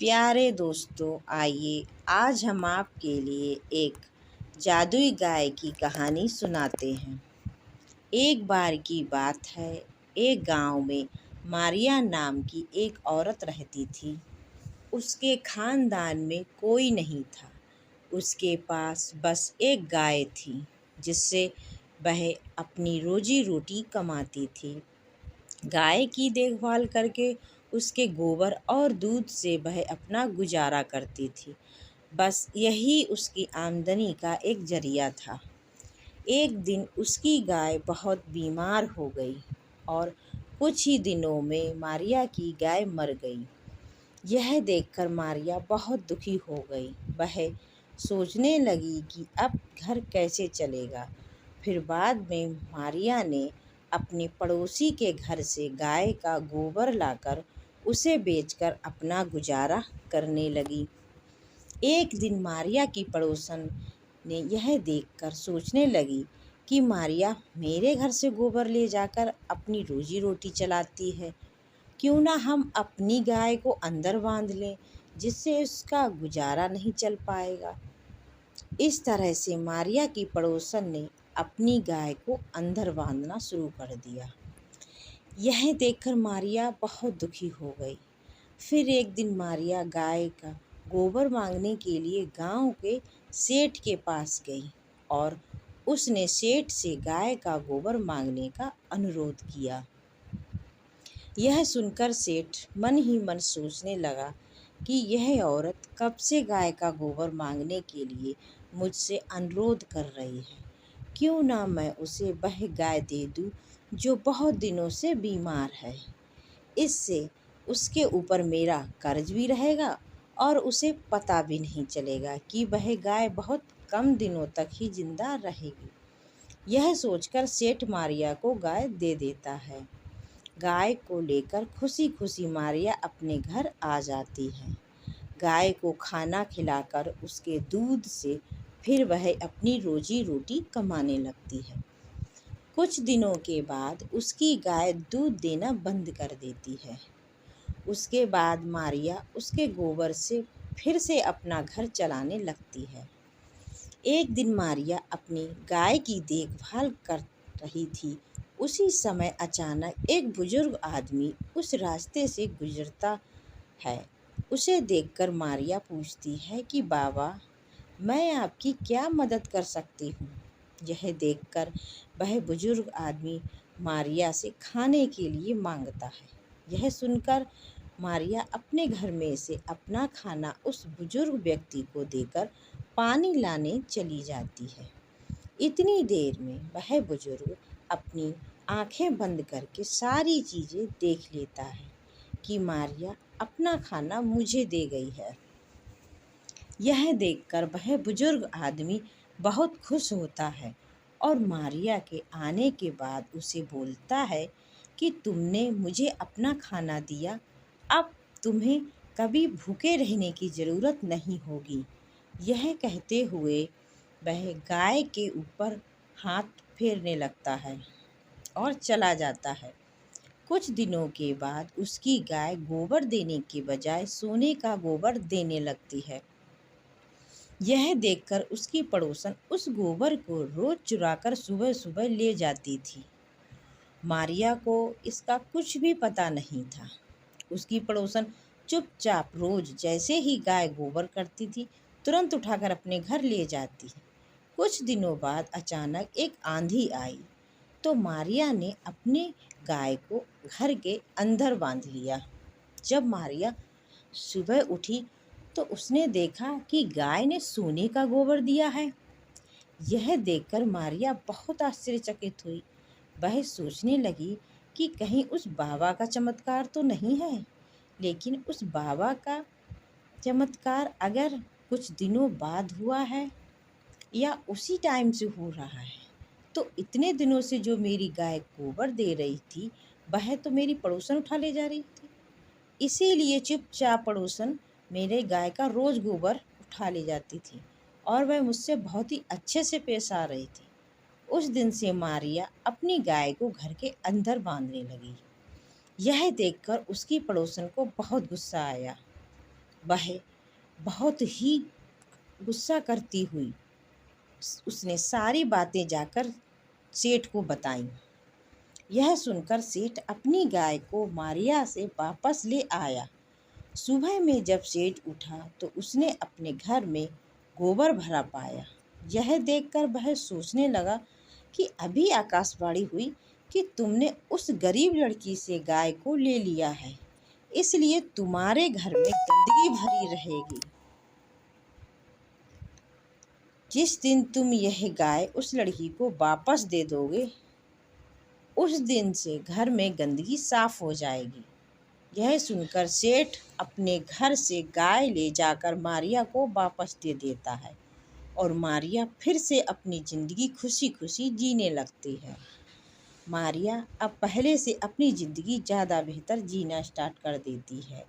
प्यारे दोस्तों, आइए आज हम आपके लिए एक जादुई गाय की कहानी सुनाते हैं। एक बार की बात है, एक गांव में मारिया नाम की एक औरत रहती थी। उसके खानदान में कोई नहीं था। उसके पास बस एक गाय थी, जिससे वह अपनी रोजी रोटी कमाती थी। गाय की देखभाल करके उसके गोबर और दूध से वह अपना गुजारा करती थी। बस यही उसकी आमदनी का एक जरिया था। एक दिन उसकी गाय बहुत बीमार हो गई और कुछ ही दिनों में मारिया की गाय मर गई। यह देखकर मारिया बहुत दुखी हो गई। वह सोचने लगी कि अब घर कैसे चलेगा। फिर बाद में मारिया ने अपने पड़ोसी के घर से गाय का गोबर लाकर उसे बेचकर अपना गुजारा करने लगी। एक दिन मारिया की पड़ोसन ने यह देखकर सोचने लगी कि मारिया मेरे घर से गोबर ले जाकर अपनी रोजी रोटी चलाती है। क्यों ना हम अपनी गाय को अंदर बांध लें, जिससे उसका गुजारा नहीं चल पाएगा। इस तरह से मारिया की पड़ोसन ने अपनी गाय को अंदर बांधना शुरू कर दिया। यह देखकर मारिया बहुत दुखी हो गई। फिर एक दिन मारिया गाय का गोबर मांगने के लिए गांव के सेठ के पास गई और उसने सेठ से गाय का गोबर मांगने का अनुरोध किया। यह सुनकर सेठ मन ही मन सोचने लगा कि यह औरत कब से गाय का गोबर मांगने के लिए मुझसे अनुरोध कर रही है। क्यों ना मैं उसे वह गाय दे दूं जो बहुत दिनों से बीमार है। इससे उसके ऊपर मेरा कर्ज भी रहेगा और उसे पता भी नहीं चलेगा कि वह गाय बहुत कम दिनों तक ही जिंदा रहेगी। यह सोचकर सेठ मारिया को गाय दे देता है। गाय को लेकर खुशी खुशी मारिया अपने घर आ जाती है। गाय को खाना खिलाकर उसके दूध से फिर वह अपनी रोजी रोटी कमाने लगती है। कुछ दिनों के बाद उसकी गाय दूध देना बंद कर देती है। उसके बाद मारिया उसके गोबर से फिर से अपना घर चलाने लगती है। एक दिन मारिया अपनी गाय की देखभाल कर रही थी। उसी समय अचानक एक बुजुर्ग आदमी उस रास्ते से गुजरता है। उसे देखकर मारिया पूछती है कि बाबा, मैं आपकी क्या मदद कर सकती हूँ। यह देखकर वह बुजुर्ग आदमी मारिया से खाने के लिए मांगता है। यह सुनकर मारिया अपने घर में से अपना खाना उस बुजुर्ग व्यक्ति को देकर पानी लाने चली जाती है। इतनी देर में वह बुजुर्ग अपनी आंखें बंद करके सारी चीज़ें देख लेता है कि मारिया अपना खाना मुझे दे गई है। यह देखकर वह बुजुर्ग आदमी बहुत खुश होता है और मारिया के आने के बाद उसे बोलता है कि तुमने मुझे अपना खाना दिया, अब तुम्हें कभी भूखे रहने की ज़रूरत नहीं होगी। यह कहते हुए वह गाय के ऊपर हाथ फेरने लगता है और चला जाता है। कुछ दिनों के बाद उसकी गाय गोबर देने के बजाय सोने का गोबर देने लगती है। यह देखकर उसकी पड़ोसन उस गोबर को रोज चुराकर सुबह सुबह ले जाती थी। मारिया को इसका कुछ भी पता नहीं था। उसकी पड़ोसन चुपचाप रोज जैसे ही गाय गोबर करती थी, तुरंत उठाकर अपने घर ले जाती। कुछ दिनों बाद अचानक एक आंधी आई, तो मारिया ने अपनी गाय को घर के अंदर बांध लिया। जब मारिया सुबह उठी तो उसने देखा कि गाय ने सोने का गोबर दिया है। यह देखकर मारिया बहुत आश्चर्यचकित हुई। वह सोचने लगी कि कहीं उस बाबा का चमत्कार तो नहीं है। लेकिन उस बाबा का चमत्कार अगर कुछ दिनों बाद हुआ है या उसी टाइम से हो रहा है, तो इतने दिनों से जो मेरी गाय गोबर दे रही थी, वह तो मेरी पड़ोसन उठा ले जा रही थी। इसीलिए चुपचाप पड़ोसन मेरे गाय का रोज गोबर उठा ले जाती थी और वह मुझसे बहुत ही अच्छे से पेश आ रही थी। उस दिन से मारिया अपनी गाय को घर के अंदर बांधने लगी। यह देखकर उसकी पड़ोसन को बहुत गुस्सा आया। वह बहुत ही गुस्सा करती हुई उसने सारी बातें जाकर सेठ को बताईं। यह सुनकर सेठ अपनी गाय को मारिया से वापस ले आया। सुबह में जब सेठ उठा तो उसने अपने घर में गोबर भरा पाया। यह देखकर वह सोचने लगा कि अभी आकाशवाणी हुई कि तुमने उस गरीब लड़की से गाय को ले लिया है, इसलिए तुम्हारे घर में गंदगी भरी रहेगी। जिस दिन तुम यह गाय उस लड़की को वापस दे दोगे, उस दिन से घर में गंदगी साफ हो जाएगी। यह सुनकर सेठ अपने घर से गाय ले जाकर मारिया को वापस दे देता है और मारिया फिर से अपनी ज़िंदगी खुशी खुशी जीने लगती है। मारिया अब पहले से अपनी ज़िंदगी ज़्यादा बेहतर जीना स्टार्ट कर देती है।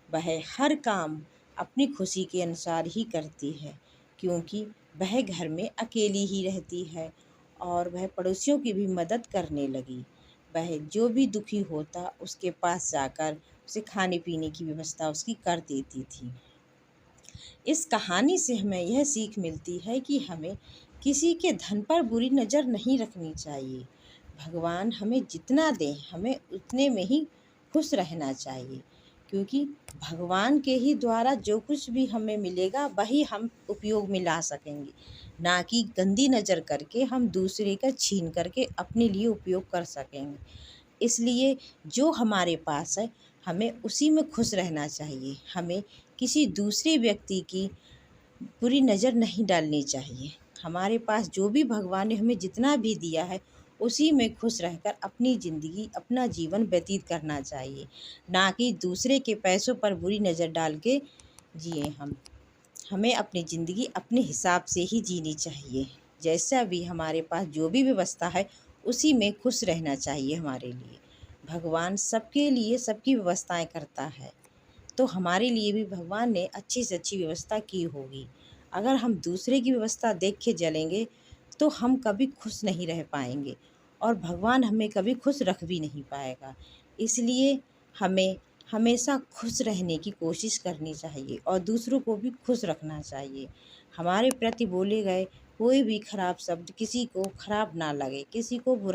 वह हर काम अपनी खुशी के अनुसार ही करती है, क्योंकि वह घर में अकेली ही रहती है और वह पड़ोसियों की भी मदद करने लगी। वह जो भी दुखी होता उसके पास जाकर उसे खाने पीने की व्यवस्था उसकी कर देती थी। इस कहानी से हमें यह सीख मिलती है कि हमें किसी के धन पर बुरी नज़र नहीं रखनी चाहिए। भगवान हमें जितना दें हमें उतने में ही खुश रहना चाहिए, क्योंकि भगवान के ही द्वारा जो कुछ भी हमें मिलेगा वही हम उपयोग में ला सकेंगे, ना कि गंदी नज़र करके हम दूसरे का छीन करके अपने लिए उपयोग कर सकेंगे। इसलिए जो हमारे पास है हमें उसी में खुश रहना चाहिए। हमें किसी दूसरे व्यक्ति की बुरी नज़र नहीं डालनी चाहिए। हमारे पास जो भी भगवान ने हमें जितना भी दिया है उसी में खुश रहकर अपनी ज़िंदगी अपना जीवन व्यतीत करना चाहिए, ना कि दूसरे के पैसों पर बुरी नज़र डाल के जिए हमें अपनी ज़िंदगी अपने हिसाब से ही जीनी चाहिए। जैसा भी हमारे पास जो भी व्यवस्था है उसी में खुश रहना चाहिए हमारे लिए। भगवान सबके लिए सबकी व्यवस्थाएं करता है, तो हमारे लिए भी भगवान ने अच्छी से अच्छी व्यवस्था की होगी। अगर हम दूसरे की व्यवस्था देख के जलेंगे तो हम कभी खुश नहीं रह पाएंगे और भगवान हमें कभी खुश रख भी नहीं पाएगा। इसलिए हमें हमेशा खुश रहने की कोशिश करनी चाहिए और दूसरों को भी खुश रखना चाहिए। हमारे प्रति बोले गए कोई भी खराब शब्द किसी को खराब ना लगे, किसी को बुरा